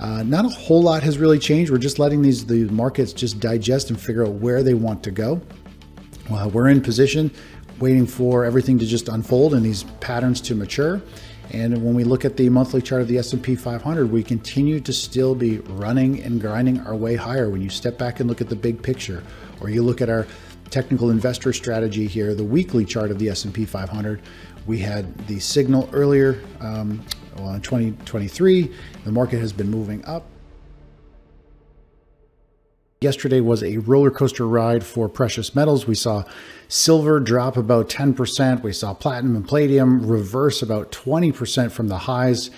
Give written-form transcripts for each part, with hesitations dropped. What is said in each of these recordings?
Not a whole lot has really changed. We're just letting the markets just digest and figure out where they want to go. We're in position, waiting for everything to just unfold and these patterns to mature. And when we look at the monthly chart of the S&P 500, we continue to still be running and grinding our way higher. When you step back and look at the big picture, or you look at our technical investor strategy here, the weekly chart of the S&P 500, we had the signal earlier in 2023. The market has been moving up. Yesterday was a roller coaster ride for precious metals. We saw silver drop about 10%. We saw platinum and palladium reverse about 20% from the highs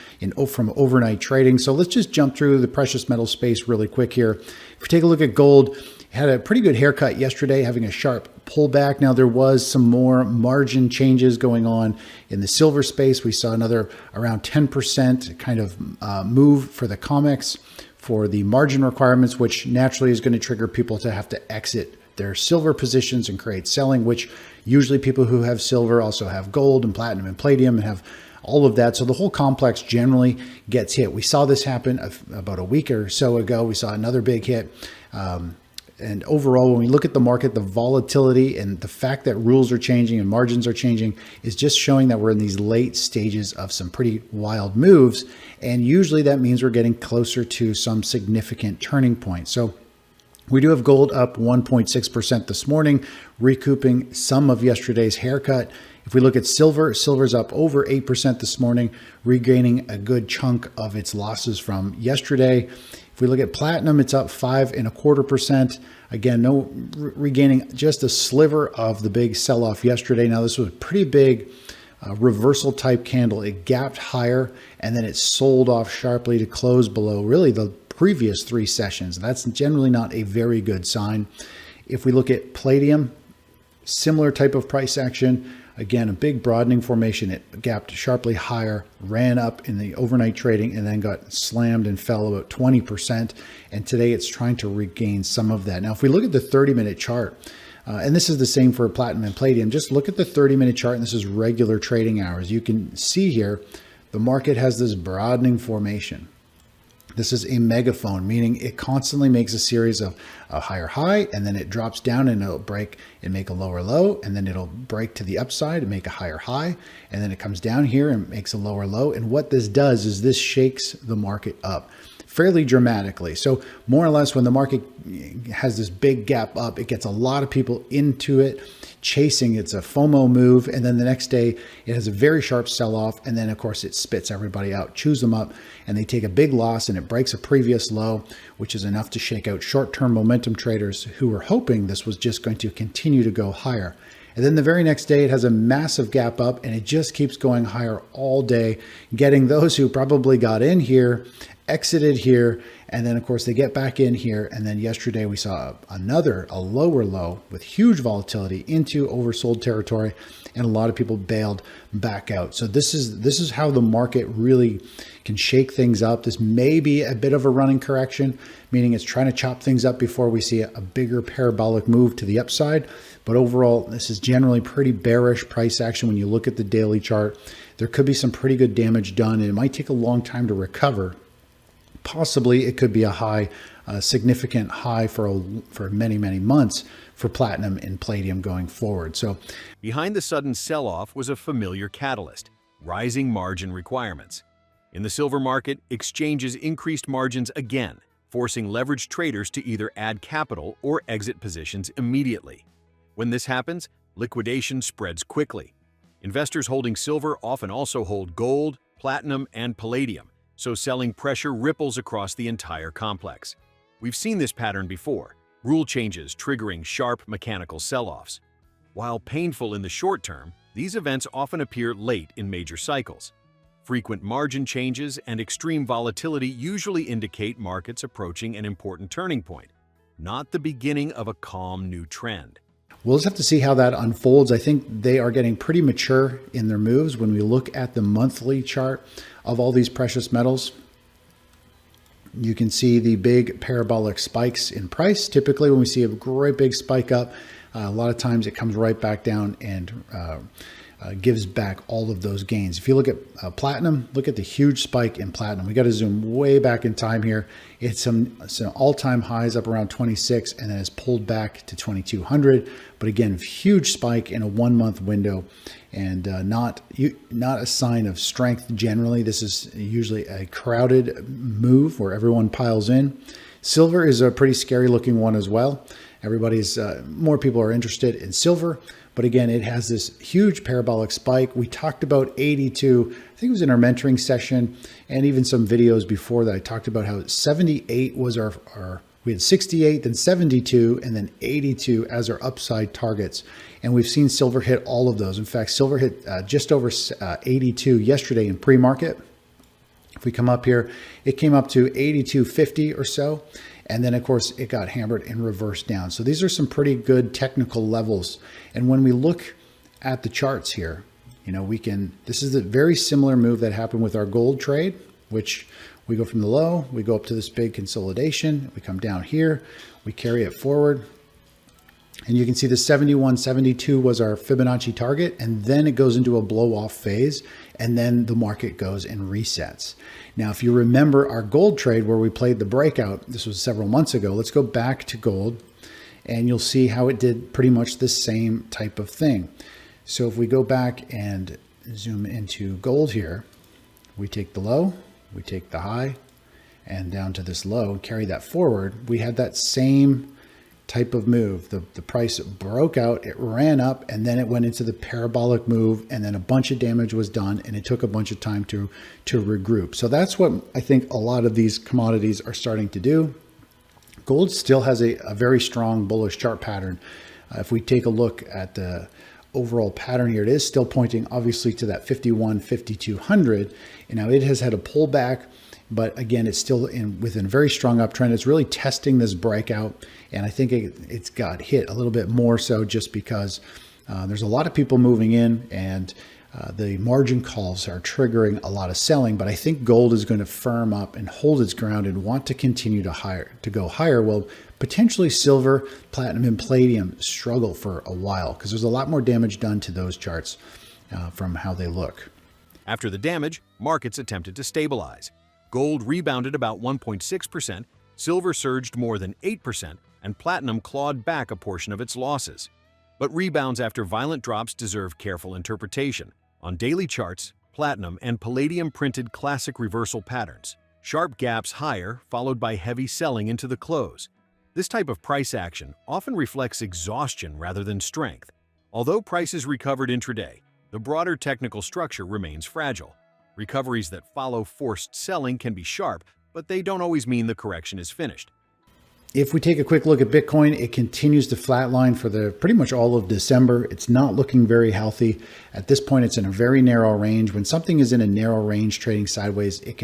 from overnight trading. So let's just jump through the precious metal space really quick here. If you take a look at gold, had a pretty good haircut yesterday, having a sharp pullback. Now there was some more margin changes going on in the silver space. We saw another around 10% kind of move for the COMEX for the margin requirements, which naturally is going to trigger people to have to exit their silver positions and create selling, which usually people who have silver also have gold and platinum and palladium and have all of that. So the whole complex generally gets hit. We saw this happen about a week or so ago. We saw another big hit. And overall, when we look at the market, the volatility and the fact that rules are changing and margins are changing is just showing that we're in these late stages of some pretty wild moves. And usually that means we're getting closer to some significant turning point. So we do have gold up 1.6% this morning, recouping some of yesterday's haircut. If we look at silver, silver's up over 8% this morning, regaining a good chunk of its losses from yesterday. If we look at platinum, it's up 5.25%. Again, regaining just a sliver of the big sell-off yesterday. Now, this was a pretty big reversal type candle. It gapped higher and then it sold off sharply to close below really the previous 3 sessions. That's generally not a very good sign. If we look at palladium, similar type of price action. Again, a big broadening formation. It gapped sharply higher, ran up in the overnight trading, and then got slammed and fell about 20%. And today it's trying to regain some of that. Now, if we look at the 30-minute chart, and this is the same for platinum and palladium, just look at the 30-minute chart, and this is regular trading hours. You can see here the market has this broadening formation. This is a megaphone, meaning it constantly makes a series of a higher high, and then it drops down and it'll break and make a lower low, and then it'll break to the upside and make a higher high, and then it comes down here and makes a lower low. And what this does is this shakes the market up fairly dramatically. So more or less when the market has this big gap up, it gets a lot of people into it, chasing. It's a FOMO move. And then the next day it has a very sharp sell-off. And then of course it spits everybody out, chews them up, and they take a big loss and it breaks a previous low, which is enough to shake out short-term momentum traders who were hoping this was just going to continue to go higher. And then the very next day, it has a massive gap up and it just keeps going higher all day, getting those who probably got in here, exited here, and then of course they get back in here. And then yesterday we saw a lower low with huge volatility into oversold territory, and a lot of people bailed back out. So this is how the market really can shake things up. This may be a bit of a running correction, meaning it's trying to chop things up before we see a bigger parabolic move to the upside. But overall, this is generally pretty bearish price action. When you look at the daily chart, there could be some pretty good damage done, and it might take a long time to recover. Possibly it could be a significant high for many, many months for platinum and palladium going forward. So behind the sudden sell-off was a familiar catalyst: rising margin requirements. In the silver market, exchanges increased margins again, forcing leveraged traders to either add capital or exit positions immediately. When this happens, liquidation spreads quickly. Investors holding silver often also hold gold, platinum, and palladium, so selling pressure ripples across the entire complex. We've seen this pattern before, rule changes triggering sharp mechanical sell-offs. While painful in the short term, these events often appear late in major cycles. Frequent margin changes and extreme volatility usually indicate markets approaching an important turning point, not the beginning of a calm new trend. We'll just have to see how that unfolds. I think they are getting pretty mature in their moves. When we look at the monthly chart of all these precious metals, you can see the big parabolic spikes in price. Typically, when we see a great big spike up, a lot of times it comes right back down and gives back all of those gains. If you look at platinum, look at the huge spike in platinum. We got to zoom way back in time here. It's some all-time highs up around 26, and then it's pulled back to 2200. But again, huge spike in a 1 month window, and not a sign of strength generally. This is usually a crowded move where everyone piles in. Silver is a pretty scary looking one as well. More people are interested in silver, but again, it has this huge parabolic spike. We talked about 82, I think it was in our mentoring session, and even some videos before that. I talked about how 78 was we had 68, then 72, and then 82 as our upside targets. And we've seen silver hit all of those. In fact, silver hit just over 82 yesterday in pre-market. If we come up here, it came up to 82.50 or so. And then, of course, it got hammered and reversed down. So these are some pretty good technical levels. And when we look at the charts here, this is a very similar move that happened with our gold trade, which we go from the low, we go up to this big consolidation, we come down here, we carry it forward. And you can see the 71, 72 was our Fibonacci target, and then it goes into a blow off phase, and then the market goes and resets. Now, if you remember our gold trade where we played the breakout, this was several months ago, let's go back to gold, and you'll see how it did pretty much the same type of thing. So if we go back and zoom into gold here, we take the low, we take the high, and down to this low, and carry that forward. We had that same type of move. The price broke out, it ran up, and then it went into the parabolic move, and then a bunch of damage was done, and it took a bunch of time to regroup. So that's what I think a lot of these commodities are starting to do. Gold still has a very strong bullish chart pattern. If we take a look at the overall pattern here, it is still pointing obviously to that 51, 5200. And now it has had a pullback, but again, it's still within a very strong uptrend. It's really testing this breakout, and I think it's got hit a little bit more so just because there's a lot of people moving in, and the margin calls are triggering a lot of selling. But I think gold is going to firm up and hold its ground and want to continue to go higher. Well, potentially silver, platinum, and palladium struggle for a while because there's a lot more damage done to those charts from how they look. After the damage, markets attempted to stabilize. Gold rebounded about 1.6%, silver surged more than 8%, and platinum clawed back a portion of its losses. But rebounds after violent drops deserve careful interpretation. On daily charts, platinum and palladium printed classic reversal patterns, sharp gaps higher followed by heavy selling into the close. This type of price action often reflects exhaustion rather than strength. Although prices recovered intraday, the broader technical structure remains fragile. Recoveries that follow forced selling can be sharp, but they don't always mean the correction is finished. If we take a quick look at Bitcoin, it continues to flatline for pretty much all of December. It's not looking very healthy. At this point, it's in a very narrow range. When something is in a narrow range trading sideways, it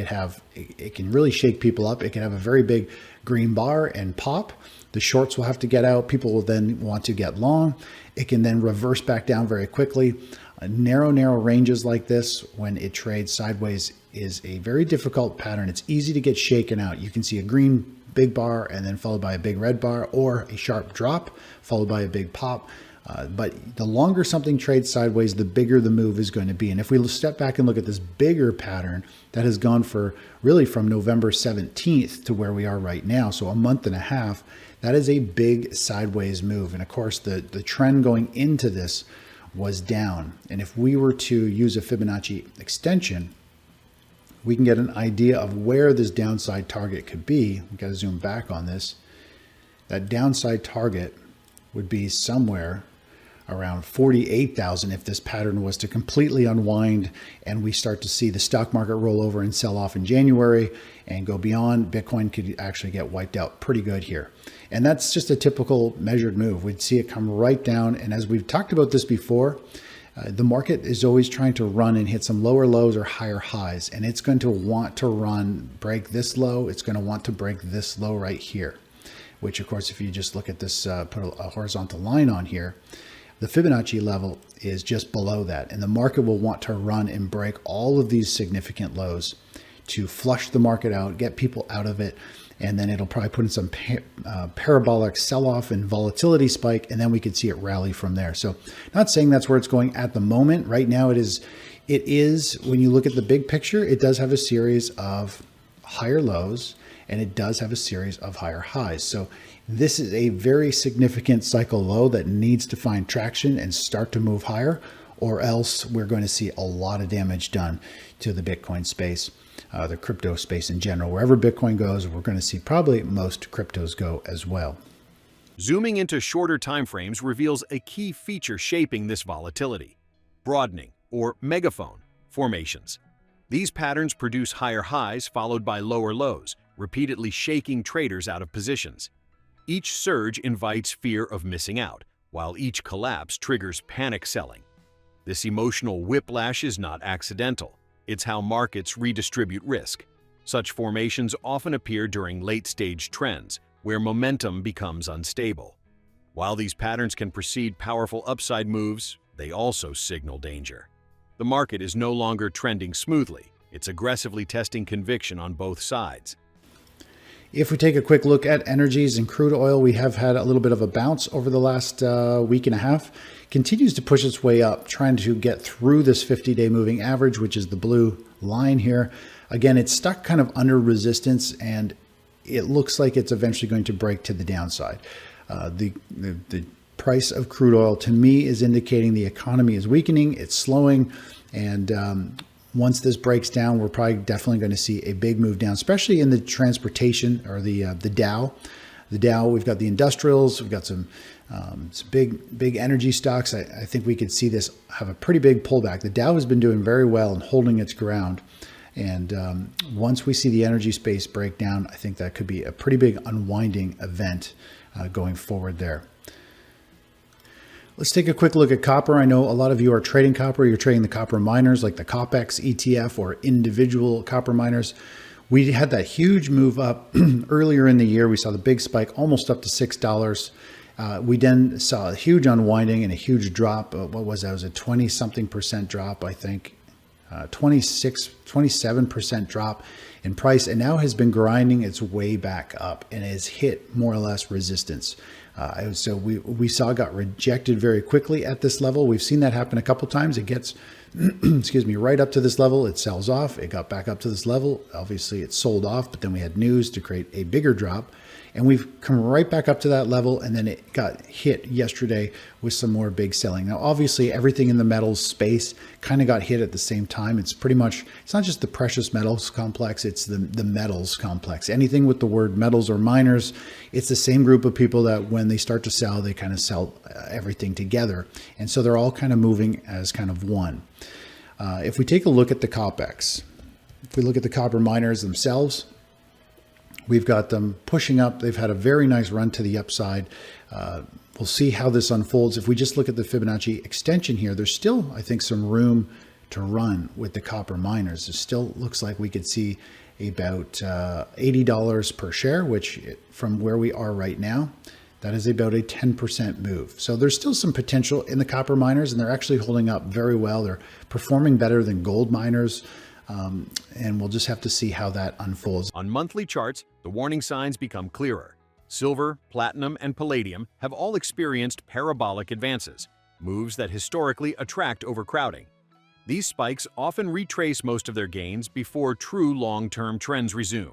can really shake people up. It can have a very big green bar and pop. The shorts will have to get out. People will then want to get long. It can then reverse back down very quickly. Narrow ranges like this, when it trades sideways, is a very difficult pattern. It's easy to get shaken out. You can see a green big bar and then followed by a big red bar, or a sharp drop followed by a big pop. But the longer something trades sideways, the bigger the move is going to be. And if we step back and look at this bigger pattern that has gone for really from November 17th to where we are right now, so a month and a half, that is a big sideways move. And of course, the trend going into this was down. And if we were to use a Fibonacci extension, we can get an idea of where this downside target could be. We've got to zoom back on this. That downside target would be somewhere around 48,000 if this pattern was to completely unwind and we start to see the stock market roll over and sell off in January and go beyond. Bitcoin could actually get wiped out pretty good here. And that's just a typical measured move. We'd see it come right down. And as we've talked about this before, the market is always trying to run and hit some lower lows or higher highs. And it's going to want to break this low. It's going to want to break this low right here, which of course, if you just look at this, put a horizontal line on here, the Fibonacci level is just below that. And the market will want to run and break all of these significant lows to flush the market out, get people out of it, and then it'll probably put in some parabolic sell-off and volatility spike, and then we could see it rally from there. So not saying that's where it's going at the moment. Right now it is, when you look at the big picture, it does have a series of higher lows, and it does have a series of higher highs. So this is a very significant cycle low that needs to find traction and start to move higher, or else we're going to see a lot of damage done to the Bitcoin space, the crypto space in general. Wherever Bitcoin goes, we're going to see probably most cryptos go as well. Zooming into shorter timeframes reveals a key feature shaping this volatility: broadening, or megaphone, formations. These patterns produce higher highs followed by lower lows, repeatedly shaking traders out of positions. Each surge invites fear of missing out, while each collapse triggers panic selling. This emotional whiplash is not accidental. It's how markets redistribute risk. Such formations often appear during late-stage trends, where momentum becomes unstable. While these patterns can precede powerful upside moves, they also signal danger. The market is no longer trending smoothly. It's aggressively testing conviction on both sides. If we take a quick look at energies and crude oil, we have had a little bit of a bounce over the last week and a half. Continues to push its way up, trying to get through this 50-day moving average, which is the blue line here. Again, it's stuck kind of under resistance, and it looks like it's eventually going to break to the downside. The price of crude oil, to me, is indicating the economy is weakening, it's slowing, and once this breaks down, we're probably definitely going to see a big move down, especially in the transportation, or the Dow. The Dow, we've got the industrials, we've got some big energy stocks. I think we could see this have a pretty big pullback. The Dow has been doing very well and holding its ground. And once we see the energy space break down, I think that could be a pretty big unwinding event going forward there. Let's take a quick look at copper. I know a lot of you are trading copper. You're trading the copper miners like the COPEX ETF or individual copper miners. We had that huge move up earlier in the year. We saw the big spike almost up to $6. We then saw a huge unwinding and a huge drop. What was that? It was a 20-something% drop, I think. 27% drop in price, and now has been grinding its way back up and has hit more or less resistance. So we saw it got rejected very quickly at this level. We've seen that happen a couple times. It gets, excuse me, right up to this level. It sells off. It got back up to this level. Obviously, it sold off, but then we had news to create a bigger drop. And we've come right back up to that level, and then it got hit yesterday with some more big selling. Now, obviously, everything in the metals space kind of got hit at the same time. It's pretty much, it's not just the precious metals complex, it's the metals complex. Anything with the word metals or miners, it's the same group of people that when they start to sell, they kind of sell everything together. And so they're all kind of moving as kind of one. If we take a look at the COPEX, if we look at the copper miners themselves, we've got them pushing up. They've had a very nice run to the upside. We'll see how this unfolds. If we just look at the Fibonacci extension here, there's still, I think, some room to run with the copper miners. It still looks like we could see about $80 per share, which from where we are right now, that is about a 10% move. So there's still some potential in the copper miners, and they're actually holding up very well. They're performing better than gold miners. And we'll just have to see how that unfolds. On monthly charts, the warning signs become clearer. Silver, platinum, and palladium have all experienced parabolic advances, moves that historically attract overcrowding. These spikes often retrace most of their gains before true long-term trends resume.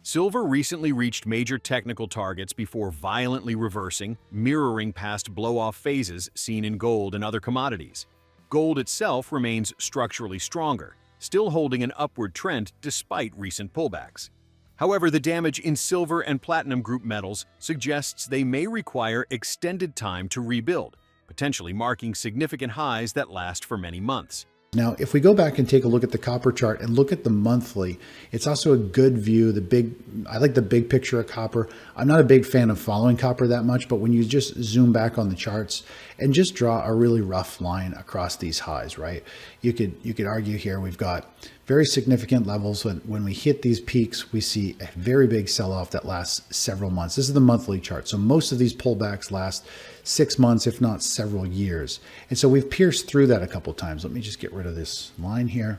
Silver recently reached major technical targets before violently reversing, mirroring past blow-off phases seen in gold and other commodities. Gold itself remains structurally stronger, still holding an upward trend despite recent pullbacks. However, the damage in silver and platinum group metals suggests they may require extended time to rebuild, potentially marking significant highs that last for many months. Now, if we go back and take a look at the copper chart and look at the monthly, it's also a good view. I like the big picture of copper. I'm not a big fan of following copper that much, but when you just zoom back on the charts and just draw a really rough line across these highs, right? You could argue here we've got very significant levels. When we hit these peaks, we see a very big sell-off that lasts several months. This is the monthly chart. So most of these pullbacks last 6 months, if not several years. And so we've pierced through that a couple times. Let me just get rid of this line here.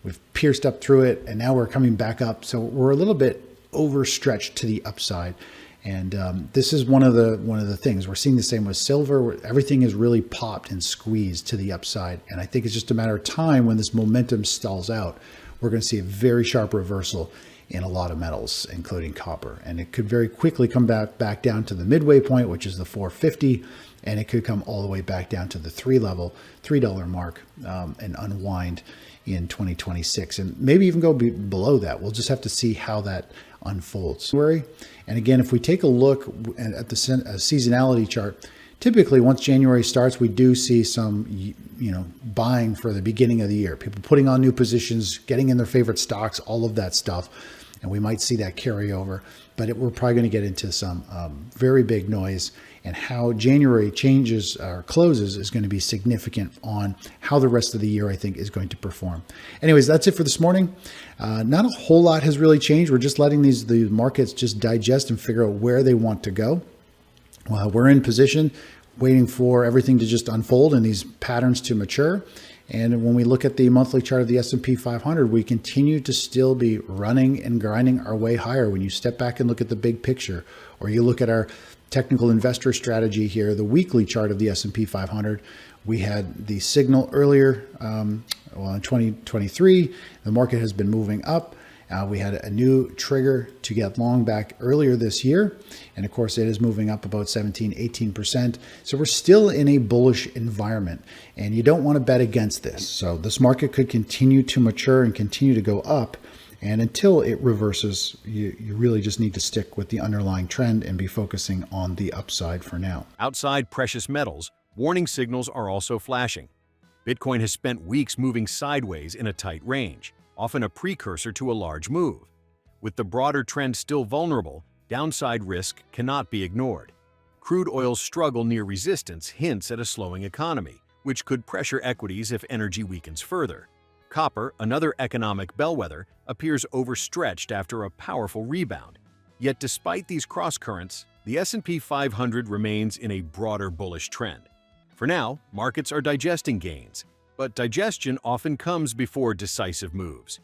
We've pierced up through it, and now we're coming back up. So we're a little bit overstretched to the upside. And this is one of the things we're seeing. The same with silver, where everything is really popped and squeezed to the upside. And I think it's just a matter of time when this momentum stalls out. We're going to see a very sharp reversal in a lot of metals, including copper. And it could very quickly come back down to the midway point, which is the 450, and it could come all the way back down to the $3 mark, and unwind in 2026, and maybe even go below that. We'll just have to see how that unfolds. And again, if we take a look at the seasonality chart, typically once January starts, we do see some buying for the beginning of the year, people putting on new positions, getting in their favorite stocks, all of that stuff, and we might see that carry over. But we're probably going to get into some very big noise, and how January changes or closes is going to be significant on how the rest of the year, I think, is going to perform. Anyways, that's it for this morning. Not a whole lot has really changed. We're just letting the markets just digest and figure out where they want to go. We're in position, waiting for everything to just unfold and these patterns to mature. And when we look at the monthly chart of the S&P 500, we continue to still be running and grinding our way higher. When you step back and look at the big picture, or you look at our technical investor strategy here, the weekly chart of the S&P 500, we had the signal earlier, in 2023, the market has been moving up. We had a new trigger to get long back earlier this year. And of course, it is moving up about 18%. So we're still in a bullish environment, and you don't want to bet against this. So this market could continue to mature and continue to go up. And until it reverses, you really just need to stick with the underlying trend and be focusing on the upside for now. Outside precious metals, warning signals are also flashing. Bitcoin has spent weeks moving sideways in a tight range, often a precursor to a large move. With the broader trend still vulnerable, downside risk cannot be ignored. Crude oil's struggle near resistance hints at a slowing economy, which could pressure equities if energy weakens further. Copper, another economic bellwether, appears overstretched after a powerful rebound. Yet despite these crosscurrents, the S&P 500 remains in a broader bullish trend. For now, markets are digesting gains, but digestion often comes before decisive moves.